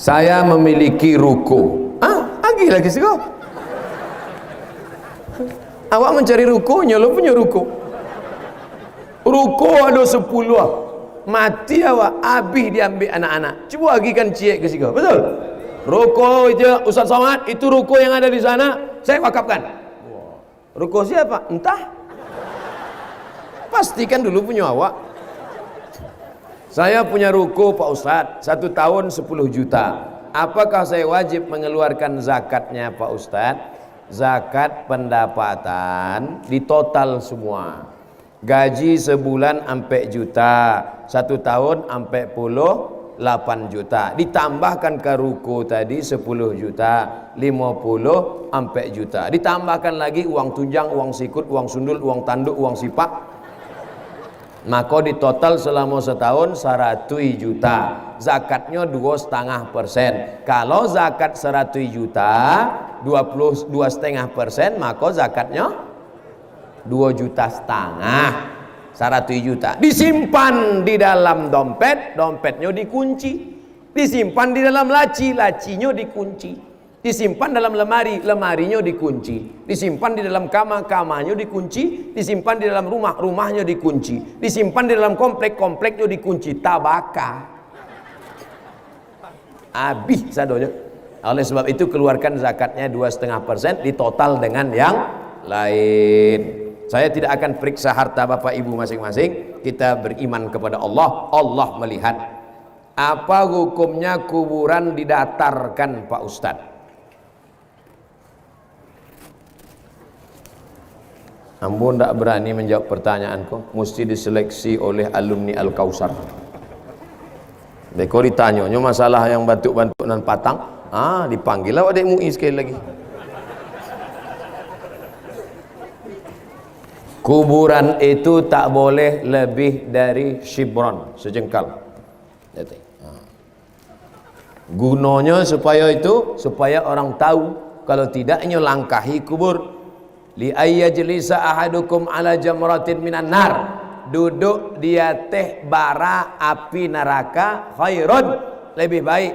Saya memiliki ruko. Lagi sih kau. Awak mencari rukonya, lo punya ruko. Ruko ada 10 mati awak, habis diambil anak-anak. Cuba bagikan ciek ke situ, betul? Ruko itu Ustaz Somad, itu ruko yang ada di sana, saya wakafkan. Ruko siapa? Entah. Pastikan dulu punya awak. Saya punya ruko Pak Ustadz, 1 tahun 10 juta. Apakah saya wajib mengeluarkan zakatnya Pak Ustadz? Zakat pendapatan di total semua. Gaji sebulan sampai juta, 1 tahun sampai 8 juta. Ditambahkan ke ruko tadi 10 juta, 50 sampai juta. Ditambahkan lagi uang tunjang, uang sikut, uang sundul, uang tanduk, uang sipak. Maka di total selama setahun 100 juta. Zakatnya 2,5%. Kalau zakat 100 juta 22,5%, maka zakatnya 2,5 juta. 100 juta disimpan di dalam dompet, dompetnya dikunci. Disimpan di dalam laci, lacinya dikunci. Disimpan dalam lemari, lemarinya dikunci. Disimpan di dalam kamar, kamarnya dikunci. Disimpan di dalam rumah, rumahnya dikunci. Disimpan di dalam komplek, kompleknya dikunci. Tabaka habis sadonya. Oleh sebab itu keluarkan zakatnya 2,5% di total dengan yang lain. Saya tidak akan periksa harta bapak ibu masing-masing. Kita beriman kepada Allah. Allah melihat. Apa hukumnya kuburan didatarkan Pak Ustadz? Ampun tak berani menjawab pertanyaanku. Mesti diseleksi oleh alumni Al-Kausar. Deko ditanya masalah yang batuk-batuk dan patang. Dipanggil lah adik MUI sekali lagi. Kuburan itu tak boleh lebih dari shibron, sejengkal. Gunanya supaya orang tahu. Kalau tidaknya langkahi kubur. Li ayyajlisa ahadukum ala jamratin minan nar. Duduk dia bara api neraka khairun, lebih baik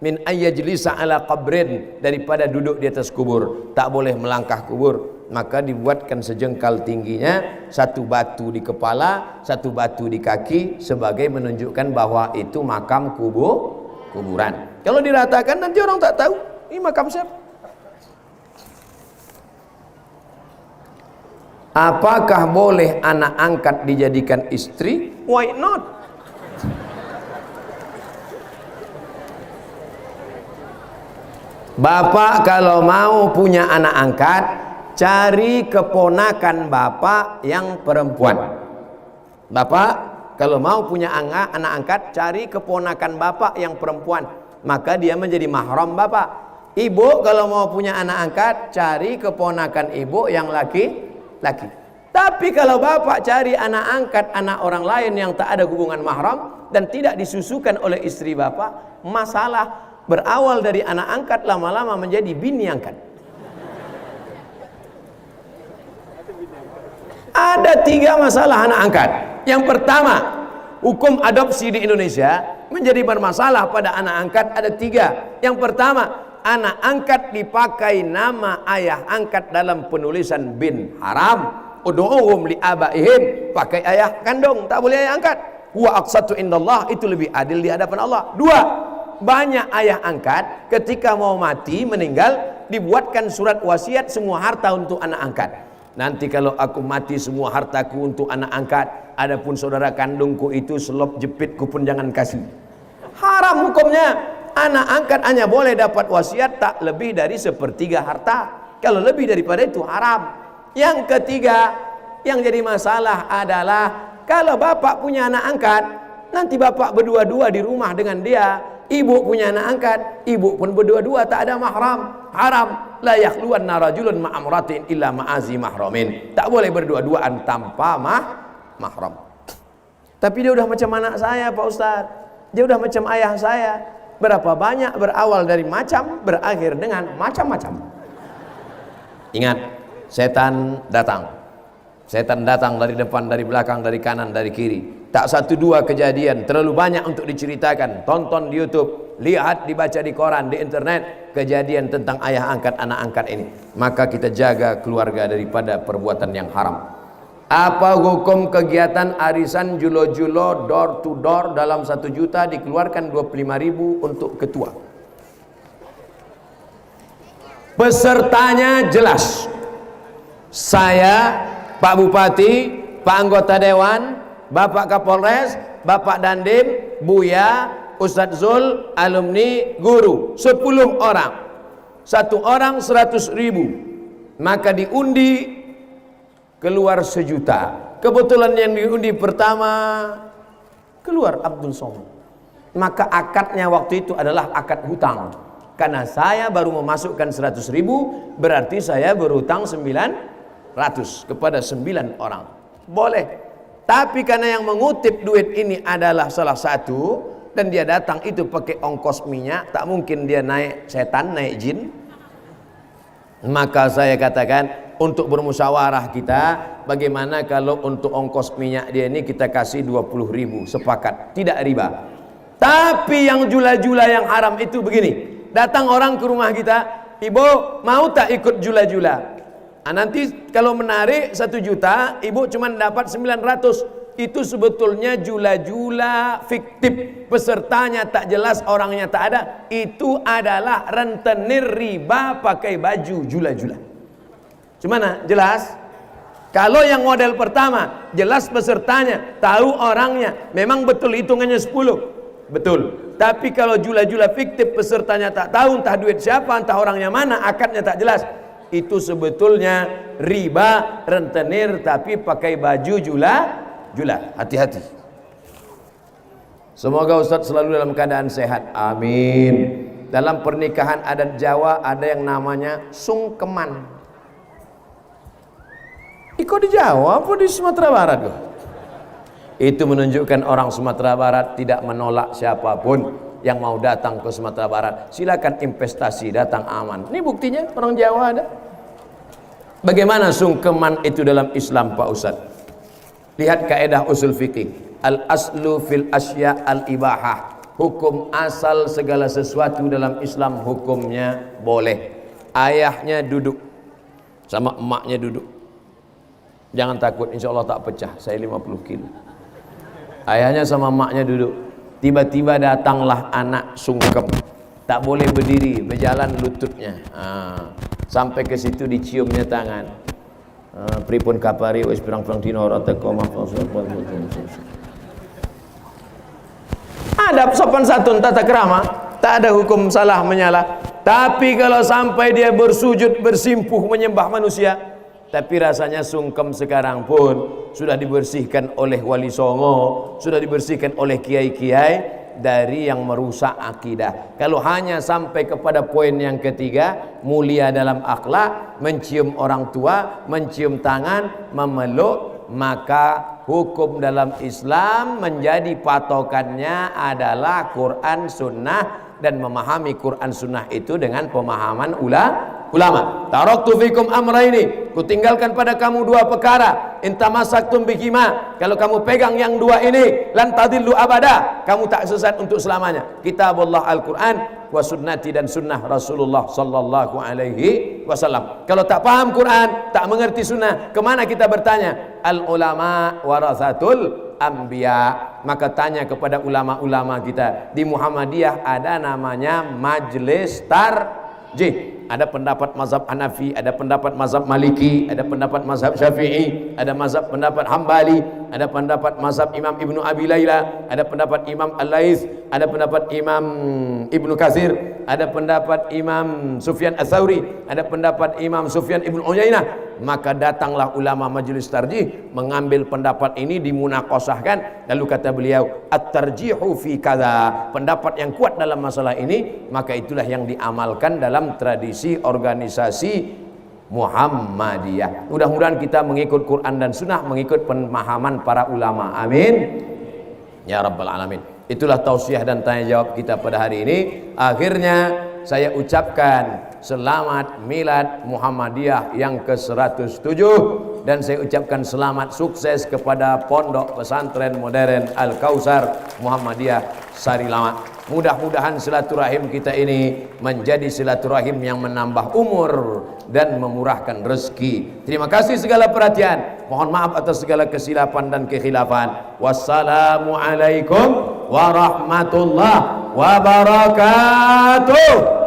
min ayyajlisa ala qabrin, daripada duduk di atas kubur. Tak boleh melangkah kubur. Maka dibuatkan sejengkal tingginya, 1 batu di kepala, 1 batu di kaki, sebagai menunjukkan bahwa itu makam kuburan. Kalau diratakan nanti orang tak tahu ini makam siapa. Apakah boleh anak angkat dijadikan istri? Why not? Bapak kalau mau punya anak angkat, cari keponakan bapak yang perempuan. Bapak kalau mau punya anak angkat, cari keponakan bapak yang perempuan, maka dia menjadi mahram bapak. Ibu kalau mau punya anak angkat, cari keponakan ibu yang laki. Tapi kalau bapak cari anak angkat anak orang lain yang tak ada hubungan mahram dan tidak disusukan oleh istri bapak, masalah berawal dari anak angkat lama-lama menjadi bini angkat. Ada 3 masalah anak angkat. Yang pertama, hukum adopsi di Indonesia menjadi bermasalah pada anak angkat ada 3. Yang pertama, anak angkat dipakai nama ayah angkat dalam penulisan bin haram. Ud'uhum li abaihim, pakai ayah kandung, tak boleh ayah angkat. Wa aqsatu indallah, itu lebih adil di hadapan Allah. 2, banyak ayah angkat ketika mau mati meninggal dibuatkan surat wasiat semua harta untuk anak angkat. Nanti kalau aku mati semua hartaku untuk anak angkat, adapun saudara kandungku itu selop jepit ku pun jangan kasih. Haram hukumnya. Anak angkat hanya boleh dapat wasiat tak lebih dari 1/3 harta. Kalau lebih daripada itu haram. Yang ketiga yang jadi masalah adalah kalau bapak punya anak angkat, nanti bapak berdua-dua di rumah dengan dia. Ibu punya anak angkat, ibu pun berdua-dua, tak ada mahram. Haram. La yakhluwanna rajulun ma'amratin illa ma'azi mahramin. Tak boleh berdua-duaan tanpa mahram. Tapi dia udah macam anak saya Pak Ustadz. Dia udah macam ayah saya. Berapa banyak berawal dari macam, berakhir dengan macam-macam. Ingat, setan datang. Setan datang dari depan, dari belakang, dari kanan, dari kiri. Tak 1-2 kejadian, terlalu banyak untuk diceritakan. Tonton di YouTube. lihat, dibaca di koran, di internet kejadian tentang ayah angkat, anak angkat ini. Maka kita jaga keluarga daripada perbuatan yang haram. Apa hukum kegiatan arisan julo-julo door to door dalam 1 juta dikeluarkan 25.000 untuk ketua? Pesertanya jelas. Saya, Pak Bupati, Pak Anggota Dewan, Bapak Kapolres, Bapak Dandim, Buya, Ustadz Zul, alumni, guru, 10 orang. 1 orang 100.000. Maka diundi keluar 1 juta. Kebetulan yang diundi pertama keluar Abdul Somad. Maka akadnya waktu itu adalah akad hutang. Karena saya baru memasukkan 100.000, berarti saya berhutang 900 kepada 9 orang. Boleh. Tapi karena yang mengutip duit ini adalah salah satu, dan dia datang itu pakai ongkos minyak, tak mungkin dia naik setan, naik jin. Maka saya katakan, untuk bermusyawarah kita, bagaimana kalau untuk ongkos minyak dia ini kita kasih 20.000, sepakat, tidak riba. Tapi yang jula-jula yang haram itu begini, datang orang ke rumah kita, ibu mau tak ikut jula-jula? Nanti kalau menarik 1 juta, ibu cuma dapat 900. Itu sebetulnya jula-jula fiktif, pesertanya tak jelas, orangnya tak ada. Itu adalah rentenir riba pakai baju jula-jula. Gimana? Jelas? Kalau yang model pertama, jelas pesertanya, tahu orangnya, memang betul hitungannya 10. Betul. Tapi kalau jula-jula fiktif, pesertanya tak tahu, entah duit siapa, entah orangnya mana, akadnya tak jelas, itu sebetulnya riba rentenir tapi pakai baju jula. Hati-hati. Semoga Ustadz selalu dalam keadaan sehat. Amin. Dalam pernikahan adat Jawa ada yang namanya sungkeman. Kok di Jawa apa di Sumatera Barat kok? Itu menunjukkan orang Sumatera Barat tidak menolak siapapun yang mau datang ke Sumatera Barat. Silakan investasi, datang aman. Ini buktinya orang Jawa ada. Bagaimana sungkeman itu dalam Islam, Pak Ustadz? Lihat kaidah usul fikih. Al aslu fil asya al ibahah. Hukum asal segala sesuatu dalam Islam hukumnya boleh. Ayahnya duduk sama emaknya duduk. Jangan takut, insya Allah tak pecah. Saya 50 kilo. Ayahnya sama emaknya duduk. Tiba-tiba datanglah anak sungkem. Tak boleh berdiri, berjalan lututnya. Sampai ke situ diciumnya tangan. Pripun kapari wis pirang-pirang dina ora teko adab sopan santun tata krama, tak ada hukum salah menyalah. Tapi kalau sampai dia bersujud bersimpuh menyembah manusia, tapi rasanya sungkem sekarang pun sudah dibersihkan oleh wali songo, sudah dibersihkan oleh kiai-kiai dari yang merusak akidah. Kalau hanya sampai kepada poin yang ketiga, mulia dalam akhlak, mencium orang tua, mencium tangan, memeluk, maka hukum dalam Islam menjadi patokannya adalah Quran Sunnah, dan memahami Quran Sunnah itu dengan pemahaman ulama. Taraktu fikum amraini, kutinggalkan pada kamu 2 perkara. Intamasaktum bihima, kalau kamu pegang yang 2 ini, lan tadillu abada, kamu tak sesat untuk selamanya. Kitabullah Al-Quran wa sunnati, dan sunnah Rasulullah sallallahu alaihi wasallam. Kalau tak paham Quran, tak mengerti sunnah, kemana kita bertanya? Al ulama warathatul anbiya. Maka tanya kepada ulama-ulama kita. Di Muhammadiyah ada namanya Majelis Tarjih. Ada pendapat mazhab Hanafi, ada pendapat mazhab Maliki, ada pendapat mazhab Syafi'i, ada mazhab pendapat Hambali, ada pendapat mazhab Imam Ibnu Abi Layla, ada pendapat Imam Al-Laits, ada pendapat Imam Ibnu Katsir, ada pendapat Imam Sufyan Ats-Tsauri, ada pendapat Imam Sufyan Ibnu Uyainah. Maka datanglah ulama Majelis Tarjih mengambil pendapat ini, dimunaqashahkan, lalu kata beliau at-tarjihu fi kadza, pendapat yang kuat dalam masalah ini, maka itulah yang diamalkan dalam tradisi organisasi Muhammadiyah. Mudah-mudahan kita mengikut Quran dan Sunnah, mengikut pemahaman para ulama. Amin ya rabbal alamin. Itulah tausiah dan tanya jawab kita pada hari ini. Akhirnya saya ucapkan selamat milad Muhammadiyah yang ke-107, dan saya ucapkan selamat sukses kepada Pondok Pesantren Modern Al-Kautsar Muhammadiyah Sari Lama. Mudah-mudahan silaturahim kita ini menjadi silaturahim yang menambah umur dan memurahkan rezeki. Terima kasih segala perhatian. Mohon maaf atas segala kesilapan dan kekhilafan. Wassalamualaikum warahmatullahi wabarakatuh.